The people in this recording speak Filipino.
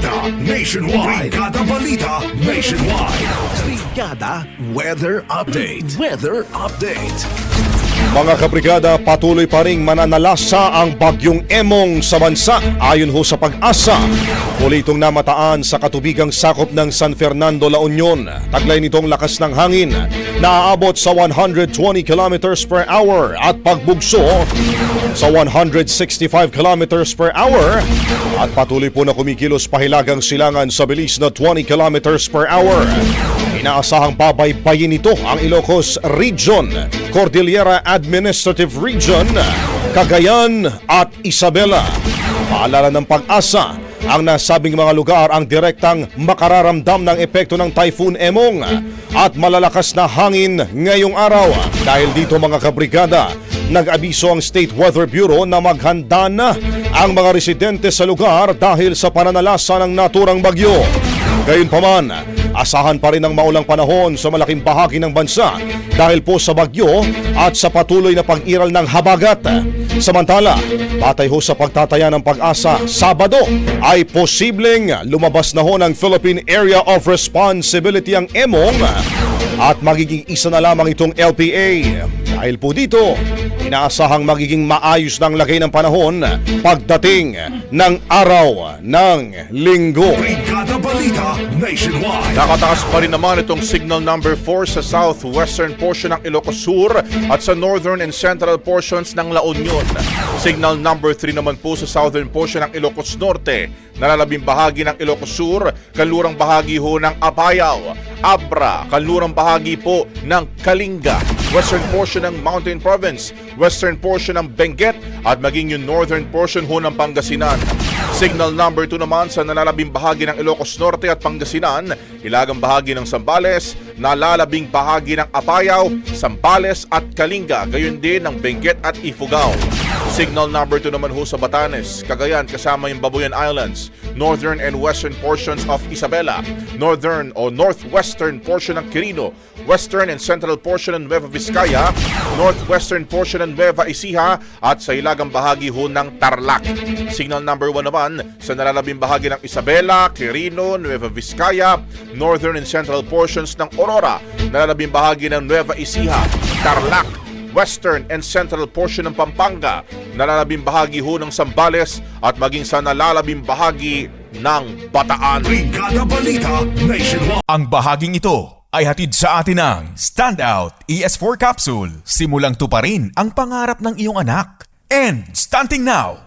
Brigada Nationwide. Brigada Balita Nationwide. Brigada Weather Update. Weather Update. Mga kabrigada, patuloy pa ring mananalasa ang bagyong Emong sa bansa. Ayon ho sa Pag-asa, muli itong namataan sa katubigang sakop ng San Fernando, La Union. Taglay nitong lakas ng hangin na aabot sa 120 km per hour at pagbugso sa 165 km per hour at patuloy po na kumikilos pahilagang silangan sa bilis na 20 km per hour. Inaasahang babaybayin nito ang Ilocos Region, Cordillera Administrative Region, Cagayan at Isabela. Paalala ng Pag-asa, ang nasabing mga lugar ang direktang makararamdam ng epekto ng Typhoon Emong at malalakas na hangin ngayong araw. Dahil dito mga kabrigada, nag-abiso ang State Weather Bureau na maghanda na ang mga residente sa lugar dahil sa pananalasa ng naturang bagyo. Gayunpaman, asahan pa rin ang maulang panahon sa malaking bahagi ng bansa dahil po sa bagyo at sa patuloy na pag-iral ng habagat. Samantala, batay ho sa pagtataya ng Pag-asa, Sabado ay posibleng lumabas na ho ng Philippine Area of Responsibility ang Emong at magiging isa na lamang itong LPA. Dahil po dito, inaasahang magiging maayos ng lagay ng panahon pagdating ng araw ng Linggo. Brigada Balita Nationwide. Nakataas pa rin naman itong signal number 4 sa southwestern portion ng Ilocos Sur at sa northern and central portions ng La Union. Signal number 3 naman po sa southern portion ng Ilocos Norte, nalalabing bahagi ng Ilocos Sur, kanlurang bahagi ho ng Apayao, Abra, kanlurang bahagi po ng Kalinga, western portion ng Mountain Province, western portion ng Benguet at maging yung northern portion ho ng Pangasinan. Signal number 2 naman sa nalalabing bahagi ng Ilocos Norte at Pangasinan, ilagang bahagi ng Zambales, nalalabing bahagi ng Apayao, Zambales at Kalinga, gayon din ng Benguet at Ifugao. Signal number 2 naman ho sa Batanes, Cagayan kasama yung Babuyan Islands, northern and western portions of Isabela, northern o northwestern portion ng Quirino, western and central portion ng Nueva Vizcaya, northwestern portion ng Nueva Ecija at sa ilagang bahagi ho ng Tarlac. Signal number 1 naman sa nalalabing bahagi ng Isabela, Quirino, Nueva Vizcaya, northern and central portions ng Aurora, nalalabing bahagi ng Nueva Ecija, Tarlac, western and central portion ng Pampanga, nalalabing bahagi ho ng Zambales at maging sa nalalabing bahagi ng Bataan. Brigada Balita Nationwide. Ang bahaging ito ay hatid sa atin ng Standout ES4 Capsule. Simulang tuparin ang pangarap ng iyong anak. And stunting now,